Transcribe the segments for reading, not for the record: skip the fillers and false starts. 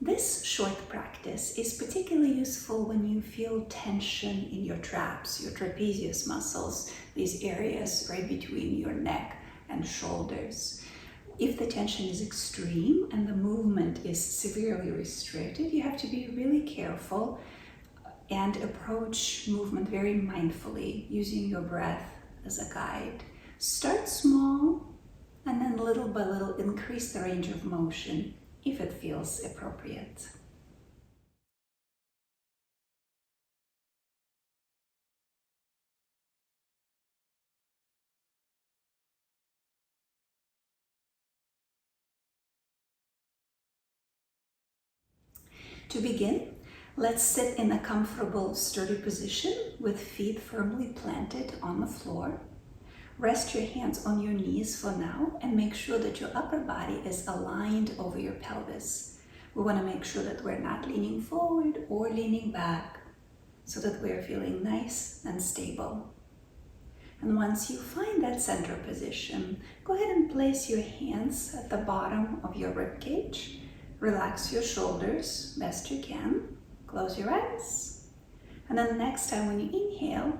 This short practice is particularly useful when you feel tension in your traps, your trapezius muscles, these areas right between your neck and shoulders. If the tension is extreme and the movement is severely restricted, you have to be really careful and approach movement very mindfully, using your breath as a guide. Start small and then little by little increase the range of motion if it feels appropriate. To begin, let's sit in a comfortable, sturdy position with feet firmly planted on the floor. Rest your hands on your knees for now and make sure that your upper body is aligned over your pelvis. We want to make sure that we're not leaning forward or leaning back so that we're feeling nice and stable. And once you find that center position, go ahead and place your hands at the bottom of your rib cage. Relax your shoulders best you can. Close your eyes. And then the next time when you inhale,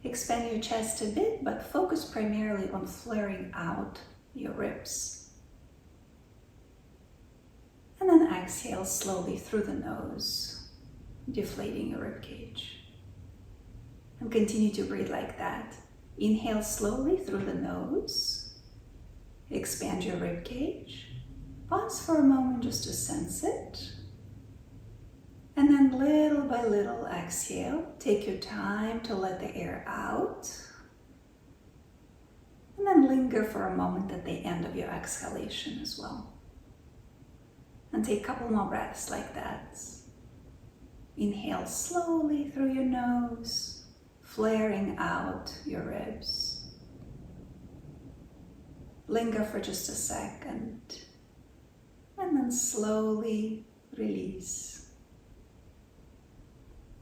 expand your chest a bit, but focus primarily on flaring out your ribs. And then exhale slowly through the nose, deflating your rib cage. And continue to breathe like that. Inhale slowly through the nose. Expand your rib cage. Pause for a moment just to sense it. And then little by little exhale. Take your time to let the air out. And then linger for a moment at the end of your exhalation as well. And take a couple more breaths like that. Inhale slowly through your nose, flaring out your ribs. Linger for just a second. And then slowly release.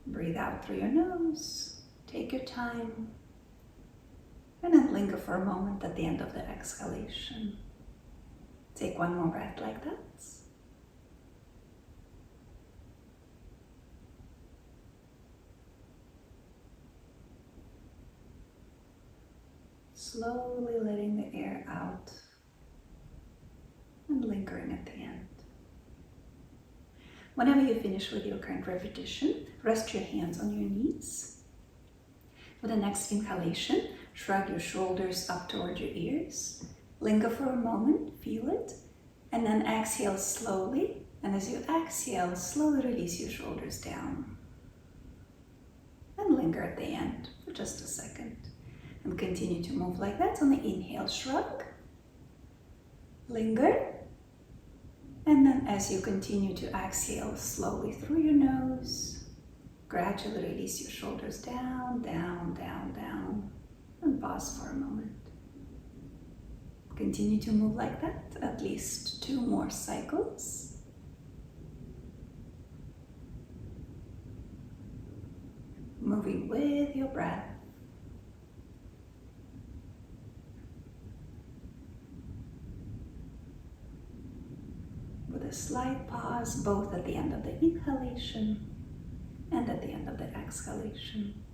Breathe out through your nose. Take your time. And then linger for a moment at the end of the exhalation. Take one more breath like that. Slowly letting the air out and lingering at the end. Whenever you finish with your current repetition, rest your hands on your knees. For the next inhalation, shrug your shoulders up toward your ears. Linger for a moment, feel it, and then exhale slowly. And as you exhale, slowly release your shoulders down. And linger at the end for just a second. And continue to move like that. On the inhale, shrug. Linger. And then as you continue to exhale slowly through your nose, gradually release your shoulders down, down, down, down. And pause for a moment. Continue to move like that, at least 2 more cycles. Moving with your breath. With a slight pause, both at the end of the inhalation and at the end of the exhalation.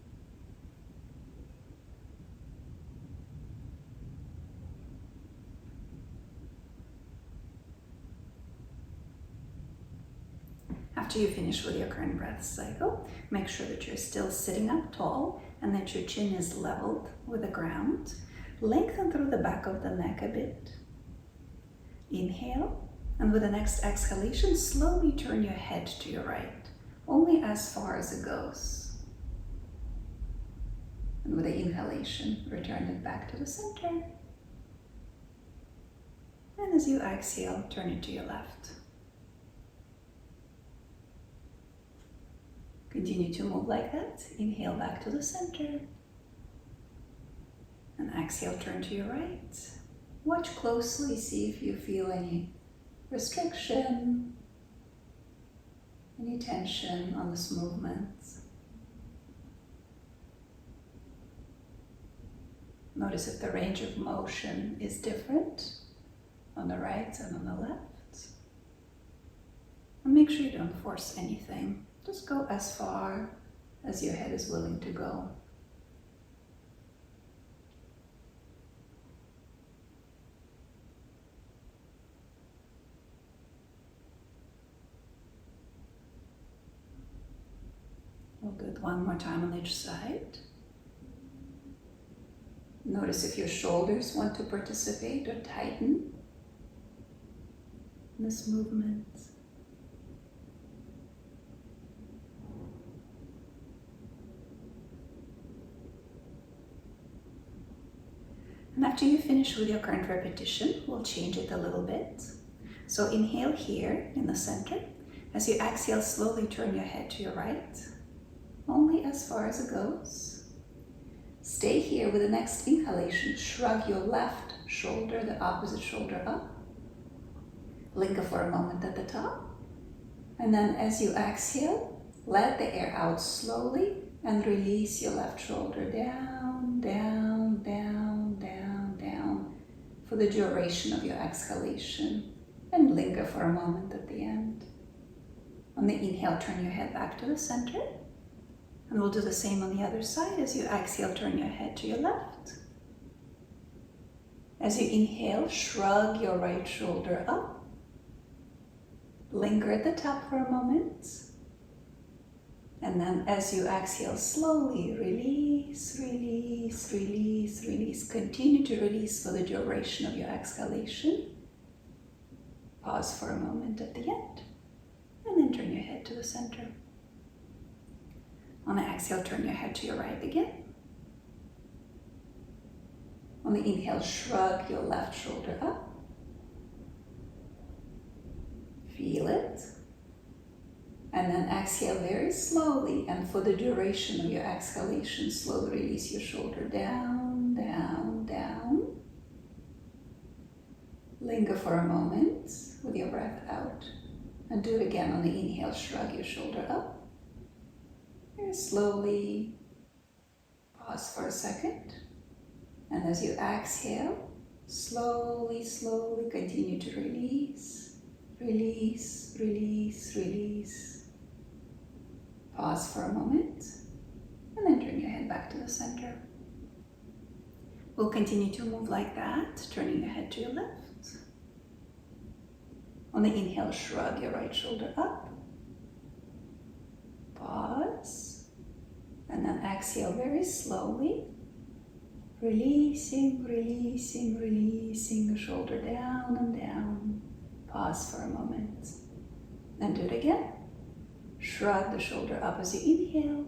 After you finish with your current breath cycle, make sure that you're still sitting up tall and that your chin is leveled with the ground. Lengthen through the back of the neck a bit. Inhale, and with the next exhalation, slowly turn your head to your right, only as far as it goes. And with the inhalation, return it back to the center. And as you exhale, turn it to your left. Continue to move like that. Inhale back to the center. And exhale, turn to your right. Watch closely, see if you feel any restriction, any tension on this movement. Notice if the range of motion is different on the right and on the left. And make sure you don't force anything. Just go as far as your head is willing to go. Oh, good. One more time on each side. Notice if your shoulders want to participate or tighten in this movement. And after you finish with your current repetition, we'll change it a little bit. So inhale here in the center. As you exhale, slowly turn your head to your right, only as far as it goes. Stay here with the next inhalation. Shrug your left shoulder, the opposite shoulder up. Linger for a moment at the top. And then as you exhale, let the air out slowly and release your left shoulder down, down, down, down, down for the duration of your exhalation. And linger for a moment at the end. On the inhale, turn your head back to the center. And we'll do the same on the other side. As you exhale, turn your head to your left. As you inhale, shrug your right shoulder up. Linger at the top for a moment. And then as you exhale, slowly release, release, release, release. Continue to release for the duration of your exhalation. Pause for a moment at the end. And then turn your head to the center. On the exhale, turn your head to your right again. On the inhale, shrug your left shoulder up. Feel it. And then exhale very slowly. And for the duration of your exhalation, slowly release your shoulder down, down, down. Linger for a moment with your breath out. And do it again on the inhale, shrug your shoulder up. Very slowly. Pause for a second. And as you exhale, slowly, slowly continue to release, release, release, release. Pause for a moment. And then turn your head back to the center. We'll continue to move like that, turning your head to your left. On the inhale, shrug your right shoulder up. Pause. And then exhale very slowly. Releasing, releasing, releasing the shoulder down and down. Pause for a moment. And do it again. Shrug the shoulder up as you inhale.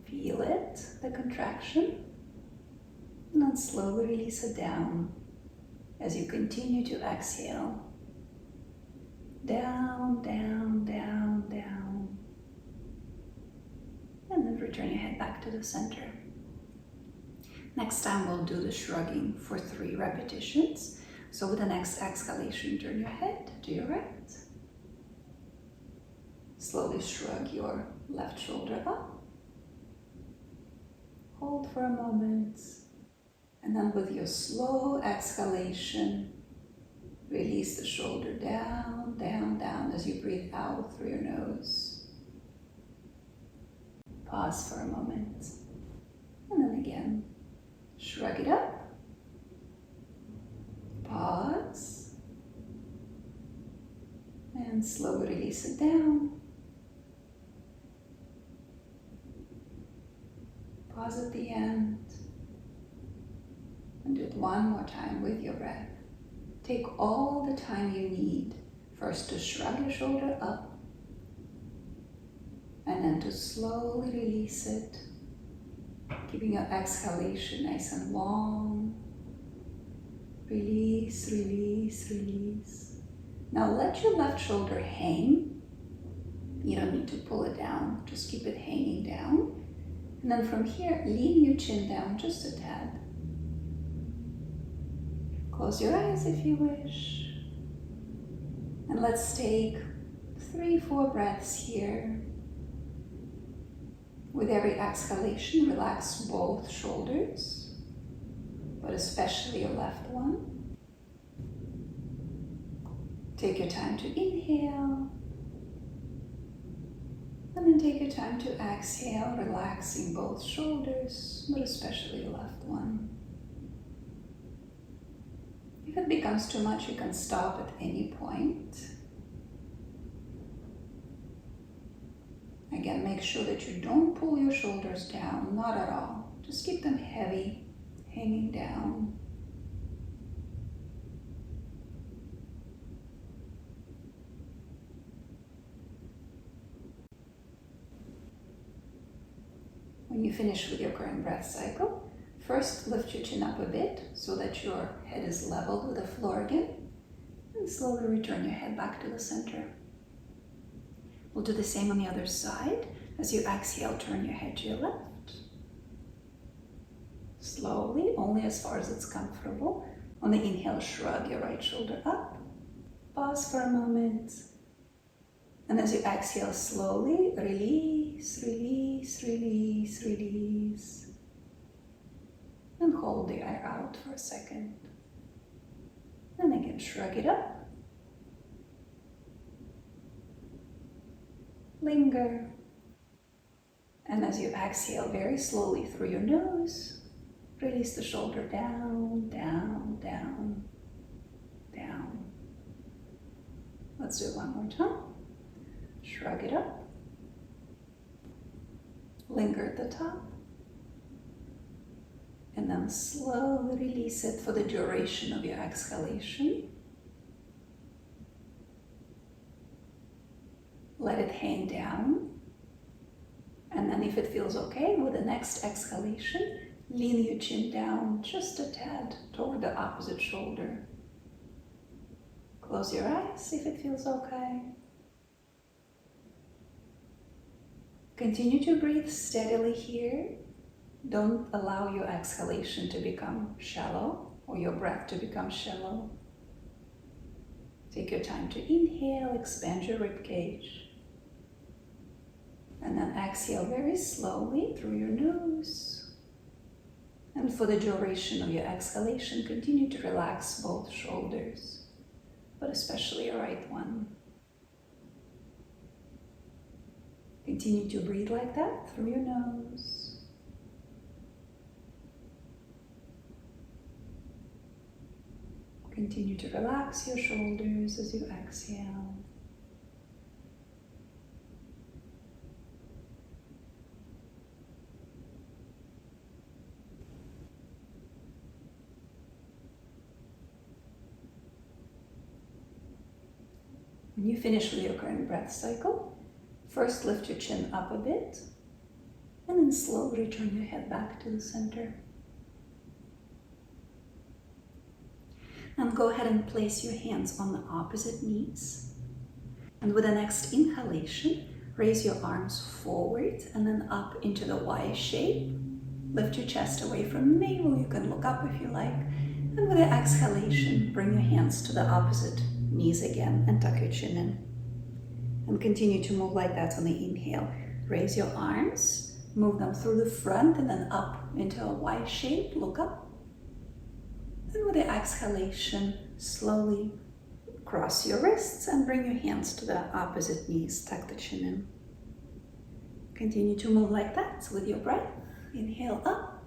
Feel it, the contraction. And then slowly release it down as you continue to exhale. Down, down, down, down. And then return your head back to the center. Next time we'll do the shrugging for 3 repetitions. So with the next exhalation, turn your head to your right. Slowly shrug your left shoulder up. Hold for a moment. And then with your slow exhalation, release the shoulder down, down, down as you breathe out through your nose. Pause for a moment. And then again, shrug it up. Pause. And slowly release it down. Pause at the end. And do it one more time with your breath. Take all the time you need first to shrug your shoulder up and then to slowly release it, keeping your exhalation nice and long. Release, release, release. Now let your left shoulder hang. You don't need to pull it down, just keep it hanging down. And then from here, lean your chin down just a tad. Close your eyes if you wish. And let's take 3-4 breaths here. With every exhalation, relax both shoulders, but especially your left one. Take your time to inhale. And then take your time to exhale, relaxing both shoulders, but especially the left one. If it becomes too much, you can stop at any point. Again, make sure that you don't pull your shoulders down, not at all. Just keep them heavy, hanging down. When you finish with your current breath cycle, first lift your chin up a bit so that your head is leveled with the floor again, and slowly return your head back to the center. We'll do the same on the other side. As you exhale, turn your head to your left. Slowly, only as far as it's comfortable. On the inhale, shrug your right shoulder up. Pause for a moment. And as you exhale slowly, release, release, release, release. And hold the air out for a second. And again, shrug it up. Linger. And as you exhale very slowly through your nose, release the shoulder down, down, down, down. Let's do it one more time. Shrug it up. Linger at the top. And then slowly release it for the duration of your exhalation. Let it hang down. And then if it feels okay, with the next exhalation, lean your chin down just a tad toward the opposite shoulder. Close your eyes if it feels okay. Continue to breathe steadily here. Don't allow your exhalation to become shallow or your breath to become shallow. Take your time to inhale, expand your rib cage. And then exhale very slowly through your nose. And for the duration of your exhalation, continue to relax both shoulders, but especially your right one. Continue to breathe like that through your nose. Continue to relax your shoulders as you exhale. When you finish with your current breath cycle, first lift your chin up a bit, and then slowly return your head back to the center. And go ahead and place your hands on the opposite knees. And with the next inhalation, raise your arms forward and then up into the Y shape. Lift your chest away from the navel. You can look up if you like. And with the exhalation, bring your hands to the opposite knees again and tuck your chin in. And continue to move like that on the inhale. Raise your arms, move them through the front and then up into a Y shape. Look up. And with the exhalation, slowly cross your wrists and bring your hands to the opposite knees. Tuck the chin in. Continue to move like that with your breath. Inhale up,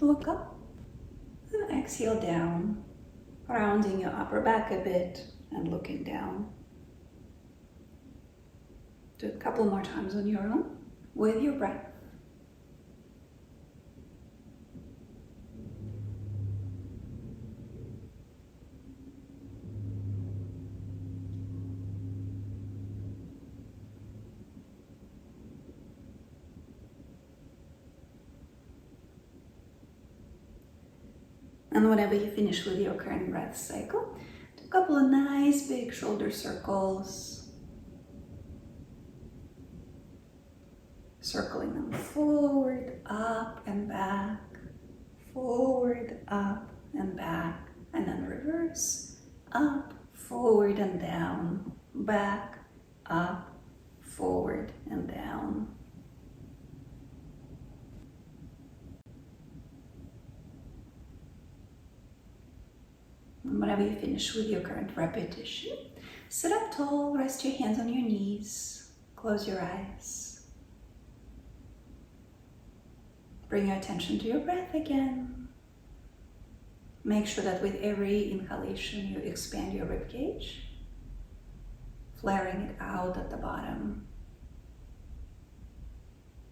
look up, and exhale down, rounding your upper back a bit and looking down. Do it a couple more times on your own with your breath. And whenever you finish with your current breath cycle, do a couple of nice big shoulder circles. Circling them forward, up and back, forward, up and back, and then reverse, up, forward and down, back, up, forward and down. And whenever you finish with your current repetition, sit up tall, rest your hands on your knees, close your eyes. Bring your attention to your breath again. Make sure that with every inhalation you expand your rib cage, flaring it out at the bottom.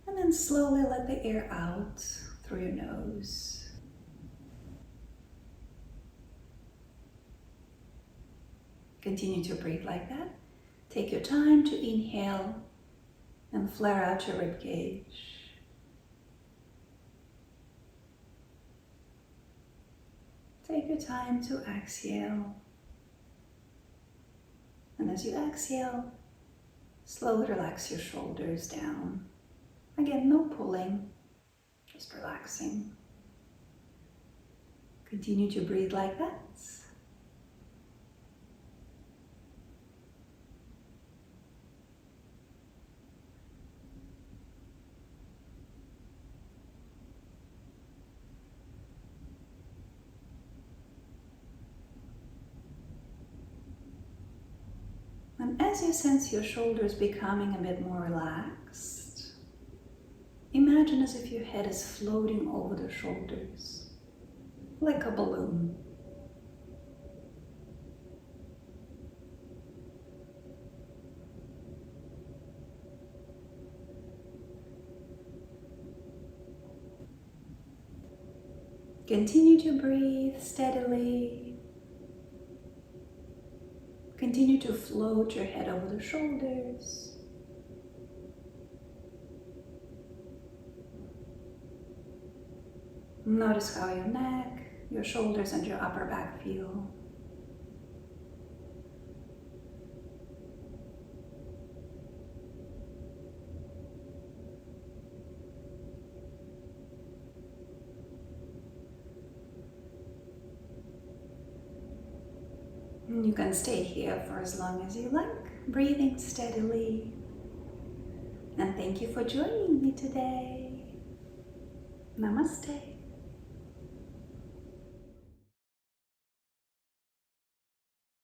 And then slowly let the air out through your nose. Continue to breathe like that. Take your time to inhale and flare out your rib cage. Take your time to exhale. And as you exhale, slowly relax your shoulders down. Again, no pulling, just relaxing. Continue to breathe like that. And as you sense your shoulders becoming a bit more relaxed, imagine as if your head is floating over the shoulders, like a balloon. Continue to breathe steadily. Continue to float your head over the shoulders. Notice how your neck, your shoulders, and your upper back feel. You can stay here for as long as you like, breathing steadily. And thank you for joining me today. Namaste.